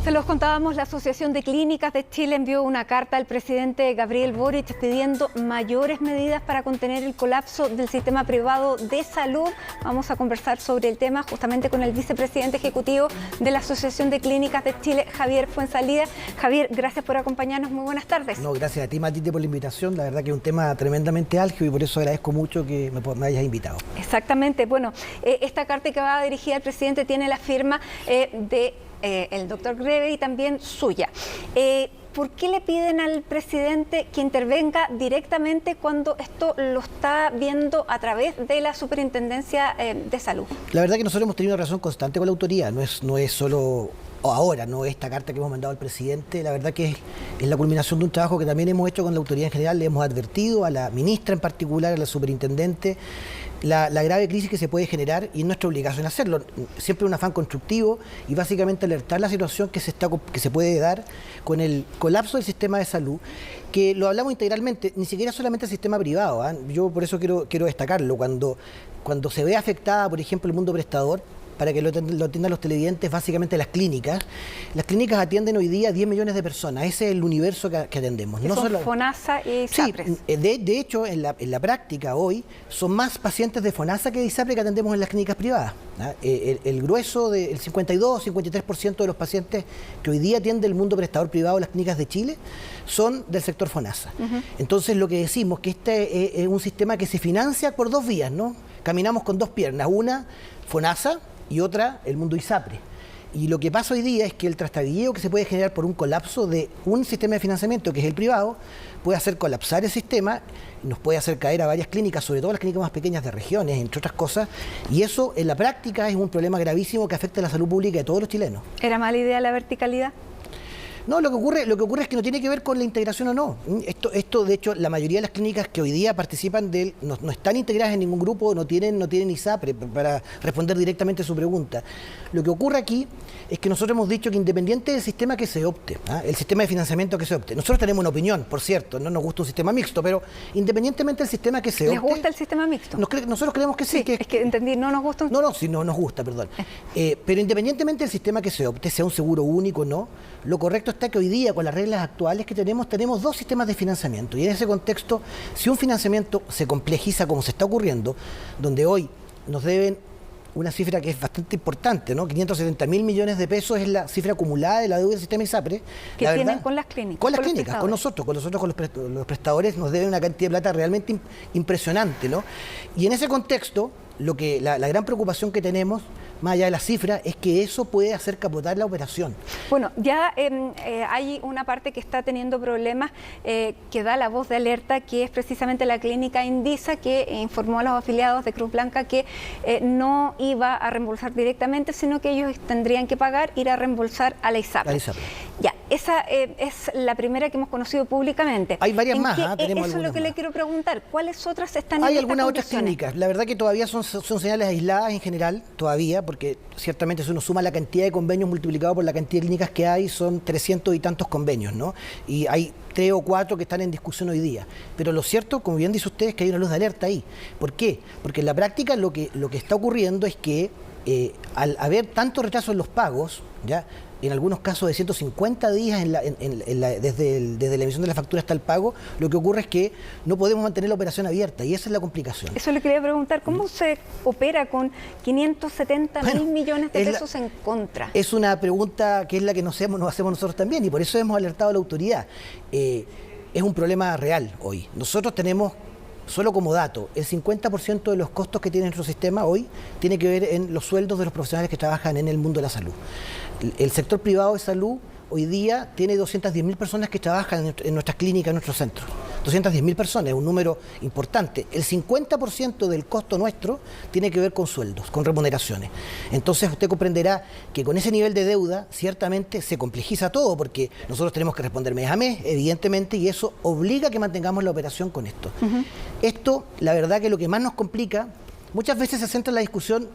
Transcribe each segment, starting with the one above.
Se los contábamos, la Asociación de Clínicas de Chile envió una carta al presidente Gabriel Boric pidiendo mayores medidas para contener el colapso del sistema privado de salud. Vamos a conversar sobre el tema justamente con el vicepresidente ejecutivo de la Asociación de Clínicas de Chile, Javier Fuenzalida. Javier, gracias por acompañarnos. Muy buenas tardes. No, gracias a ti, Matite, por la invitación. La verdad que es un tema tremendamente álgido y por eso agradezco mucho que me hayas invitado. Exactamente. Bueno, esta carta que va dirigida al presidente tiene la firma el doctor Greve y también suya. ¿Por qué le piden al presidente que intervenga directamente cuando esto lo está viendo a través de la Superintendencia de Salud? La verdad que nosotros hemos tenido una relación constante con la autoridad, no es solo ahora, no esta carta que hemos mandado al presidente, la verdad que es la culminación de un trabajo que también hemos hecho con la autoridad en general. Le hemos advertido a la ministra en particular, a la superintendente, la grave crisis que se puede generar y nuestra obligación hacerlo. Siempre un afán constructivo y básicamente alertar la situación que se puede dar con el colapso del sistema de salud, que lo hablamos integralmente, ni siquiera solamente el sistema privado. Yo por eso quiero destacarlo. Cuando se ve afectada, por ejemplo, el mundo prestador, para que lo entiendan los televidentes, básicamente las clínicas atienden hoy día 10 millones de personas. Ese es el universo que atendemos. No son FONASA y ISAPRES. Sí, de hecho, en la práctica hoy son más pacientes de FONASA que de ISAPRE que atendemos en las clínicas privadas. El grueso, el 52-53% de los pacientes que hoy día atiende el mundo prestador privado, las clínicas de Chile, son del sector FONASA. Entonces, lo que decimos que este es un sistema que se financia por dos vías, ¿no? Caminamos con dos piernas, una FONASA y otra el mundo ISAPRE. Y lo que pasa hoy día es que el trastabilleo que se puede generar por un colapso de un sistema de financiamiento que es el privado puede hacer colapsar el sistema y nos puede hacer caer a varias clínicas, sobre todo las clínicas más pequeñas de regiones, entre otras cosas, y eso en la práctica es un problema gravísimo que afecta a la salud pública de todos los chilenos. ¿Era mala idea la verticalidad? No, lo que ocurre es que no tiene que ver con la integración o no. Esto de hecho, la mayoría de las clínicas que hoy día participan no están integradas en ningún grupo, no tienen ISAPRE, para responder directamente a su pregunta. Lo que ocurre aquí es que nosotros hemos dicho que independiente del sistema que se opte, el sistema de financiamiento que se opte, nosotros tenemos una opinión, por cierto, no nos gusta un sistema mixto, pero independientemente del sistema que se opte... ¿Les gusta el sistema mixto? Nosotros creemos que sí. Es que entendí, no nos gusta... Sí, no nos gusta, perdón. Pero independientemente del sistema que se opte, sea un seguro único o no, lo correcto está que hoy día, con las reglas actuales que tenemos dos sistemas de financiamiento. Y en ese contexto, si un financiamiento se complejiza como se está ocurriendo, donde hoy nos deben una cifra que es bastante importante, ¿no? 570.000 millones de pesos es la cifra acumulada de la deuda del sistema ISAPRE. ¿Qué tienen con las clínicas? Con las clínicas, con nosotros, los prestadores nos deben una cantidad de plata realmente impresionante, ¿no? Y en ese contexto, la gran preocupación que tenemos, más allá de la cifra, es que eso puede hacer capotar la operación. Bueno, ya hay una parte que está teniendo problemas, que da la voz de alerta, que es precisamente la clínica Indisa, que informó a los afiliados de Cruz Blanca que no iba a reembolsar directamente, sino que ellos tendrían que ir a reembolsar a la ISAPRE. Ya, esa es la primera que hemos conocido públicamente. Hay varias más, tenemos eso es lo que le quiero preguntar. ¿Cuáles otras están en Hay estas algunas otras condiciones? clínicas. La verdad que todavía son señales aisladas en general, todavía, porque ciertamente si uno suma la cantidad de convenios multiplicado por la cantidad de clínicas que hay, son 300 y tantos convenios, ¿no? Y hay 3 o 4 que están en discusión hoy día. Pero lo cierto, como bien dice usted, es que hay una luz de alerta ahí. ¿Por qué? Porque en la práctica lo que está ocurriendo es que al haber tanto retraso en los pagos, ya en algunos casos de 150 días desde la emisión de la factura hasta el pago, lo que ocurre es que no podemos mantener la operación abierta y esa es la complicación. Eso le quería preguntar, ¿cómo se opera con 570.000 millones de pesos en contra? Es una pregunta que es la que nos hacemos nosotros también y por eso hemos alertado a la autoridad. Es un problema real hoy. Nosotros tenemos, solo como dato, el 50% de los costos que tiene nuestro sistema hoy tiene que ver en los sueldos de los profesionales que trabajan en el mundo de la salud. El sector privado de salud hoy día tiene 210.000 personas que trabajan en nuestras clínicas, en nuestros centros. 210.000 personas, es un número importante. El 50% del costo nuestro tiene que ver con sueldos, con remuneraciones. Entonces usted comprenderá que con ese nivel de deuda ciertamente se complejiza todo porque nosotros tenemos que responder mes a mes, evidentemente, y eso obliga a que mantengamos la operación con esto. Esto, la verdad que lo que más nos complica, muchas veces se centra en la discusión.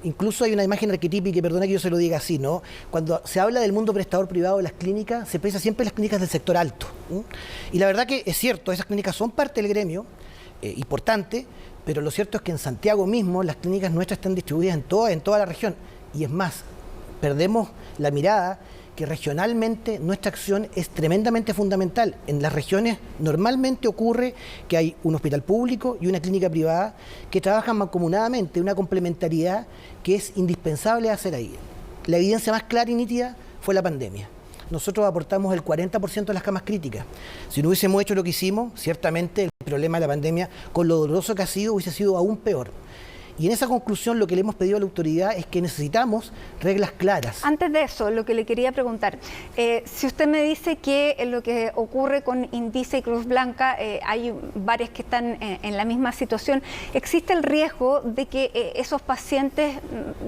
Incluso hay una imagen arquetípica, y perdona que yo se lo diga así, ¿no? Cuando se habla del mundo prestador privado de las clínicas, se piensa siempre en las clínicas del sector alto. Y la verdad que es cierto, esas clínicas son parte del gremio, importante, pero lo cierto es que en Santiago mismo las clínicas nuestras están distribuidas en toda la región. Y es más, perdemos la mirada que regionalmente nuestra acción es tremendamente fundamental. En las regiones normalmente ocurre que hay un hospital público y una clínica privada que trabajan mancomunadamente, una complementariedad que es indispensable hacer ahí. La evidencia más clara y nítida fue la pandemia. Nosotros aportamos el 40% de las camas críticas. Si no hubiésemos hecho lo que hicimos, ciertamente el problema de la pandemia, con lo doloroso que ha sido, hubiese sido aún peor. Y en esa conclusión lo que le hemos pedido a la autoridad es que necesitamos reglas claras. Antes de eso, lo que le quería preguntar, si usted me dice que lo que ocurre con Indisa y Cruz Blanca, hay varias que están en la misma situación, ¿existe el riesgo de que esos pacientes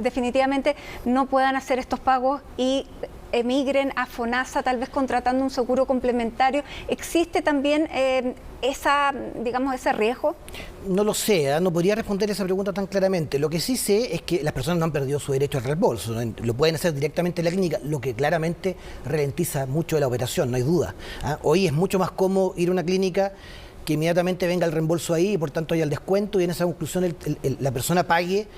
definitivamente no puedan hacer estos pagos y emigren a FONASA, tal vez contratando un seguro complementario? ¿Existe también ese riesgo? No lo sé, no podría responder esa pregunta tan claramente. Lo que sí sé es que las personas no han perdido su derecho al reembolso, ¿no? Lo pueden hacer directamente en la clínica, lo que claramente ralentiza mucho de la operación, no hay duda. Hoy es mucho más cómodo ir a una clínica que inmediatamente venga el reembolso ahí y por tanto haya el descuento y en esa conclusión la persona pague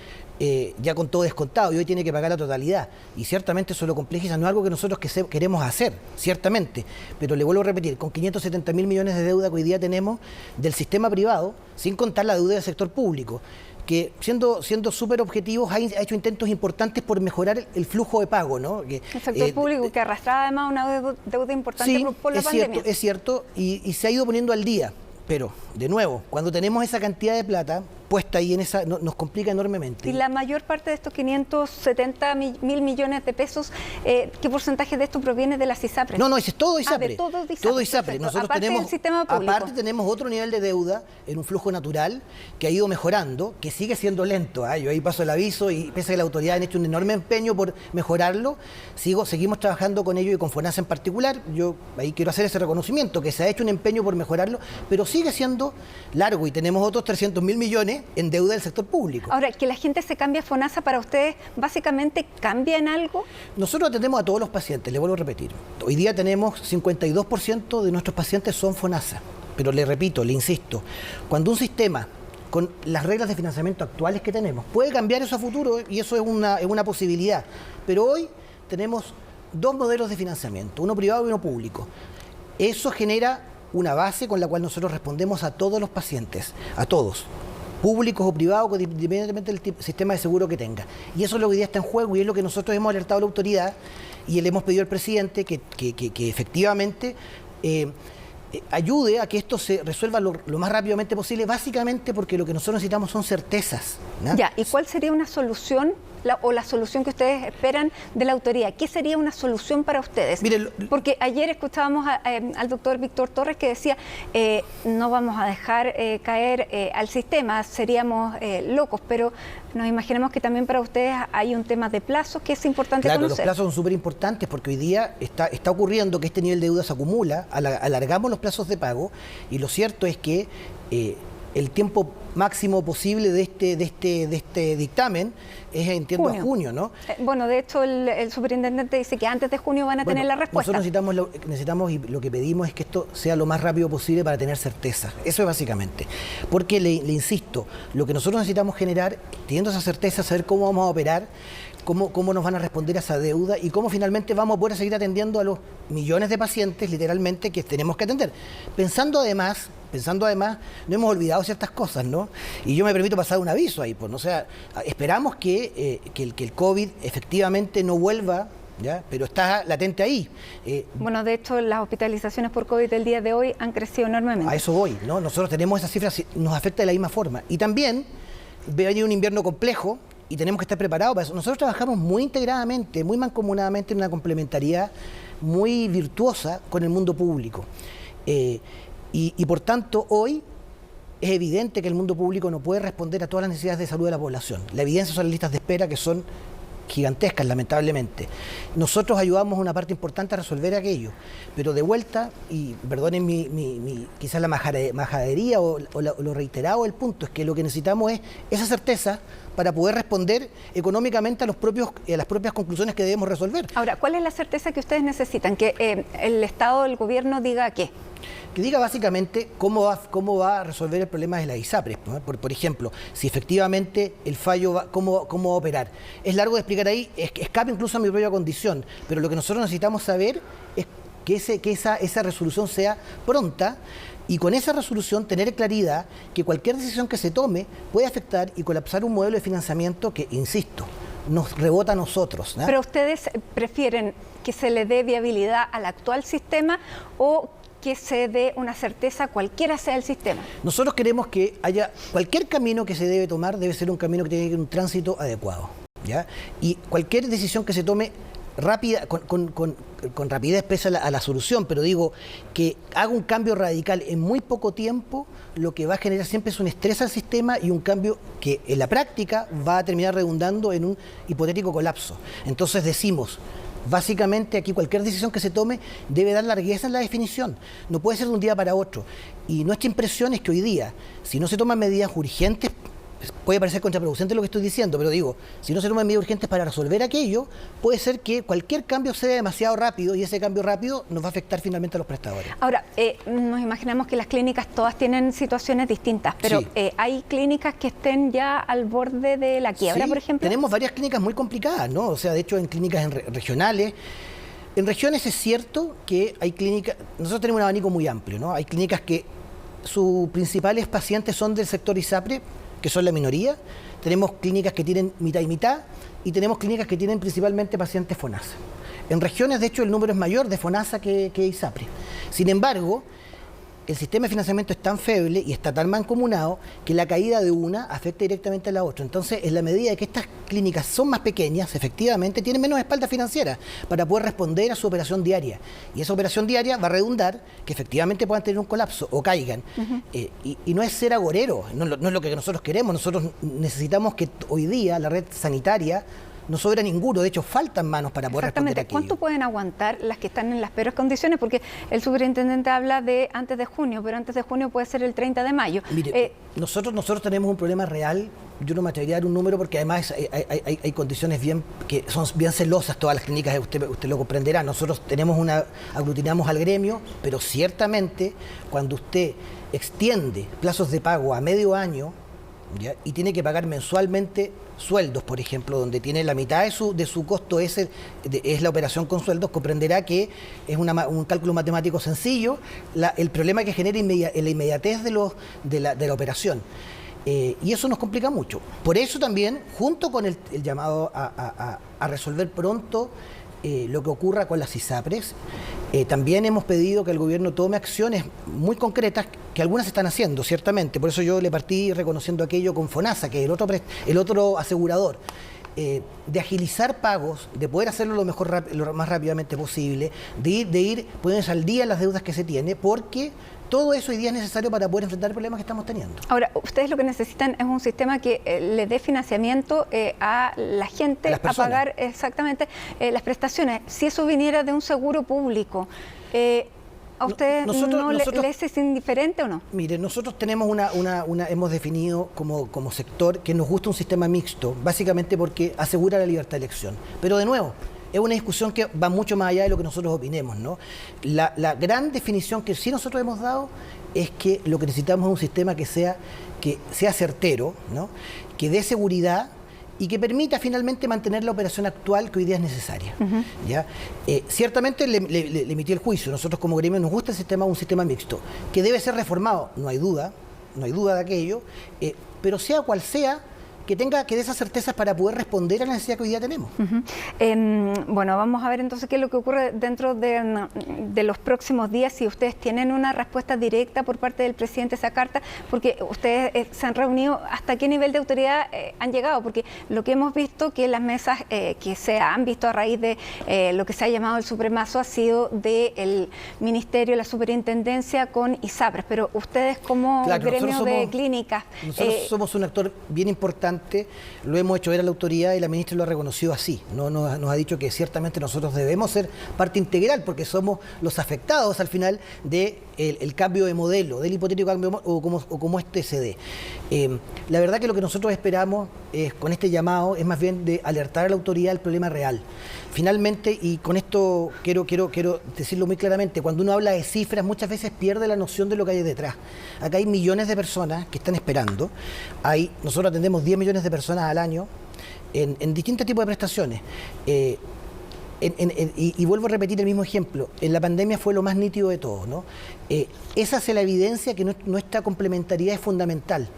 ya con todo descontado y hoy tiene que pagar la totalidad. Y ciertamente eso lo complejiza, no es algo que nosotros queremos hacer, ciertamente, pero le vuelvo a repetir, con 570.000 millones de deuda que hoy día tenemos del sistema privado, sin contar la deuda del sector público, que siendo súper objetivos ha hecho intentos importantes por mejorar el flujo de pago, ¿no? El sector público que arrastraba además una deuda importante sí, por la pandemia. Es cierto, y se ha ido poniendo al día. Pero, de nuevo, cuando tenemos esa cantidad de plata puesta ahí nos complica enormemente. Y la mayor parte de estos 570.000 millones de pesos, ¿qué porcentaje de esto proviene de las ISAPRES? No, es todo ISAPRE. De todo ISAPRE. Todo ISAPRE. Nosotros aparte tenemos, del sistema público. Aparte tenemos otro nivel de deuda en un flujo natural que ha ido mejorando, que sigue siendo lento. Yo ahí paso el aviso y pese a que la autoridad han hecho un enorme empeño por mejorarlo, seguimos trabajando con ello y con FONASA en particular. Yo ahí quiero hacer ese reconocimiento, que se ha hecho un empeño por mejorarlo, pero sigue siendo largo y tenemos otros 300.000 millones en deuda del sector público. Ahora, que la gente se cambie a FONASA, ¿para ustedes básicamente cambia en algo? Nosotros atendemos a todos los pacientes, le vuelvo a repetir. Hoy día tenemos 52% de nuestros pacientes son FONASA, pero le repito, le insisto, cuando un sistema con las reglas de financiamiento actuales que tenemos puede cambiar eso a futuro y eso es una posibilidad, pero hoy tenemos dos modelos de financiamiento, uno privado y uno público. Eso genera una base con la cual nosotros respondemos a todos los pacientes, a todos, públicos o privados, independientemente del sistema de seguro que tenga. Y eso es lo que hoy día está en juego y es lo que nosotros hemos alertado a la autoridad y le hemos pedido al presidente que efectivamente ayude a que esto se resuelva lo más rápidamente posible, básicamente porque lo que nosotros necesitamos son certezas, ¿no? Ya, ¿y cuál sería una solución la solución que ustedes esperan de la autoridad? ¿Qué sería una solución para ustedes? Mire, porque ayer escuchábamos al doctor Víctor Torres que decía no vamos a dejar caer al sistema, seríamos locos, pero nos imaginamos que también para ustedes hay un tema de plazos que es importante conocer. Los plazos son súper importantes porque hoy día está ocurriendo que este nivel de deuda se acumula, alargamos los plazos de pago y lo cierto es que el tiempo máximo posible de este dictamen es, entiendo, a junio, ¿no? Bueno, de hecho el superintendente dice que antes de junio van a tener la respuesta. Nosotros necesitamos y lo que pedimos es que esto sea lo más rápido posible para tener certeza. Eso es básicamente. Porque le insisto, lo que nosotros necesitamos generar, teniendo esa certeza, saber cómo vamos a operar, cómo nos van a responder a esa deuda y cómo finalmente vamos a poder seguir atendiendo a los millones de pacientes, literalmente, que tenemos que atender. Pensando además, no hemos olvidado ciertas cosas, ¿no? Y yo me permito pasar un aviso ahí, pues, ¿no? O sea, esperamos que el COVID efectivamente no vuelva, ¿ya? Pero está latente ahí. Bueno, de hecho, las hospitalizaciones por COVID del día de hoy han crecido enormemente. A eso voy, ¿no? Nosotros tenemos esas cifras, nos afecta de la misma forma. Y también va a venir un invierno complejo y tenemos que estar preparados para eso. Nosotros trabajamos muy integradamente, muy mancomunadamente en una complementariedad muy virtuosa con el mundo público. Y por tanto, hoy es evidente que el mundo público no puede responder a todas las necesidades de salud de la población. La evidencia son las listas de espera que son gigantescas, lamentablemente. Nosotros ayudamos a una parte importante a resolver aquello, pero de vuelta, y perdonen quizás la majadería o lo reiterado del punto, es que lo que necesitamos es esa certeza para poder responder económicamente a las propias conclusiones que debemos resolver. Ahora, ¿cuál es la certeza que ustedes necesitan? ¿Que el Estado, el gobierno diga qué? Que diga básicamente cómo va a resolver el problema de las ISAPRES, ¿no? Por ejemplo, si efectivamente el fallo va, cómo va a operar. Es largo de explicar ahí, escapa incluso a mi propia condición, pero lo que nosotros necesitamos saber es que esa resolución sea pronta, y con esa resolución tener claridad que cualquier decisión que se tome puede afectar y colapsar un modelo de financiamiento que, insisto, nos rebota a nosotros, ¿no? Pero ustedes prefieren que se le dé viabilidad al actual sistema o que se dé una certeza cualquiera sea el sistema. Nosotros queremos que haya cualquier camino que se debe tomar, debe ser un camino que tiene que tener un tránsito adecuado, ¿ya? Y cualquier decisión que se tome rápida, con rapidez pese a la solución, pero digo que haga un cambio radical en muy poco tiempo, lo que va a generar siempre es un estrés al sistema y un cambio que en la práctica va a terminar redundando en un hipotético colapso. Entonces decimos, básicamente aquí cualquier decisión que se tome debe dar largueza en la definición, no puede ser de un día para otro. Y nuestra impresión es que hoy día, si no se toman medidas urgentes, puede parecer contraproducente lo que estoy diciendo, pero digo, si no se toman medidas urgentes para resolver aquello, puede ser que cualquier cambio sea demasiado rápido y ese cambio rápido nos va a afectar finalmente a los prestadores. Ahora, nos imaginamos que las clínicas todas tienen situaciones distintas, pero Sí. ¿hay clínicas que estén ya al borde de la quiebra, Sí, por ejemplo? tenemos varias clínicas muy complicadas, ¿no? O sea, de hecho, en clínicas regionales. En regiones es cierto que hay clínicas, nosotros tenemos un abanico muy amplio, ¿no? Hay clínicas que sus principales pacientes son del sector ISAPRE, que son la minoría. Tenemos clínicas que tienen mitad y mitad, y tenemos clínicas que tienen principalmente pacientes FONASA. En regiones, de hecho, el número es mayor de FONASA que ISAPRE. Sin embargo, el sistema de financiamiento es tan feble y está tan mancomunado que la caída de una afecta directamente a la otra. Entonces, en la medida de que estas clínicas son más pequeñas, efectivamente, tienen menos espalda financiera para poder responder a su operación diaria. Y esa operación diaria va a redundar que efectivamente puedan tener un colapso o caigan. Y no es ser agorero, no es lo que nosotros queremos. Nosotros necesitamos que hoy día la red sanitaria no sobra ninguno, de hecho faltan manos para poder responder aquello. ¿Cuánto pueden aguantar las que están en las peores condiciones? Porque el superintendente habla de antes de junio, pero antes de junio puede ser el 30 de mayo. Mire, nosotros tenemos un problema real. Yo no me atrevería a dar un número porque además hay condiciones que son bien celosas todas las clínicas, usted lo comprenderá. Nosotros aglutinamos al gremio, pero ciertamente cuando usted extiende plazos de pago a medio año, ¿ya? Y tiene que pagar mensualmente sueldos, por ejemplo, donde tiene la mitad de su costo es la operación con sueldos, comprenderá que es un cálculo matemático sencillo, el problema que genera la inmediatez de la operación. Y eso nos complica mucho. Por eso también, junto con el llamado a resolver pronto lo que ocurra con las ISAPRES, también hemos pedido que el gobierno tome acciones muy concretas, que algunas se están haciendo, ciertamente. Por eso yo le partí reconociendo aquello con FONASA, que es el otro asegurador, de agilizar pagos, de poder hacerlo lo más rápidamente posible, de ir poniéndose al día en las deudas que se tiene, porque todo eso hoy día es necesario para poder enfrentar el problema que estamos teniendo. Ahora, ustedes lo que necesitan es un sistema que le dé financiamiento a la gente, a pagar exactamente las prestaciones. Si eso viniera de un seguro público, ¿a ustedes les es indiferente o no? Mire, nosotros tenemos hemos definido como sector que nos gusta un sistema mixto, básicamente porque asegura la libertad de elección. Pero de nuevo, es una discusión que va mucho más allá de lo que nosotros opinemos, ¿no? La gran definición que sí nosotros hemos dado es que lo que necesitamos es un sistema que sea certero, ¿no? Que dé seguridad y que permita finalmente mantener la operación actual que hoy día es necesaria. ¿Ya? Ciertamente le emití el juicio. Nosotros como gremio nos gusta un sistema mixto, que debe ser reformado, no hay duda de aquello, pero sea cual sea, que dé esas certezas para poder responder a la necesidad que hoy día tenemos. Bueno, vamos a ver entonces qué es lo que ocurre dentro de los próximos días, si ustedes tienen una respuesta directa por parte del presidente a esa carta, porque ustedes se han reunido, ¿hasta qué nivel de autoridad han llegado? Porque lo que hemos visto que las mesas que se han visto a raíz de lo que se ha llamado el supremazo ha sido del Ministerio, la Superintendencia con ISAPRES, pero ustedes como gremio de clínicas... Nosotros somos un actor bien importante, lo hemos hecho ver a la autoridad y la ministra lo ha reconocido así, ¿no? Nos ha dicho que ciertamente nosotros debemos ser parte integral porque somos los afectados al final de el cambio de modelo, del hipotético cambio o como este se dé. La verdad que lo que nosotros esperamos con este llamado es más bien de alertar a la autoridad del problema real. Finalmente, y con esto quiero decirlo muy claramente, cuando uno habla de cifras muchas veces pierde la noción de lo que hay detrás. Acá hay millones de personas que están esperando, nosotros atendemos 10 millones de personas al año en distintos tipos de prestaciones. Y vuelvo a repetir el mismo ejemplo, en la pandemia fue lo más nítido de todo, ¿no? Esa es la evidencia que nuestra complementariedad es fundamental.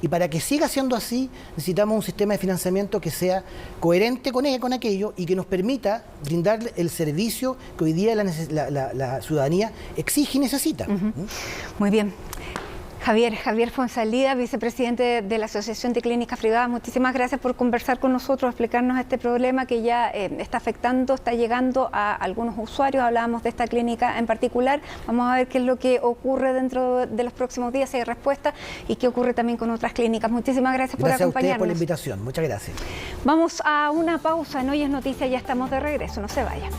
Y para que siga siendo así, necesitamos un sistema de financiamiento que sea coherente con aquello y que nos permita brindar el servicio que hoy día la ciudadanía exige y necesita. Muy bien. Javier Fonsalida, vicepresidente de la Asociación de Clínicas Privadas, muchísimas gracias por conversar con nosotros, explicarnos este problema que ya está afectando, está llegando a algunos usuarios. Hablábamos de esta clínica en particular. Vamos a ver qué es lo que ocurre dentro de los próximos días, si hay respuesta, y qué ocurre también con otras clínicas. Muchísimas gracias por acompañarnos. Gracias a ustedes por la invitación. Muchas gracias. Vamos a una pausa en Hoy es Noticia, ya estamos de regreso. No se vaya.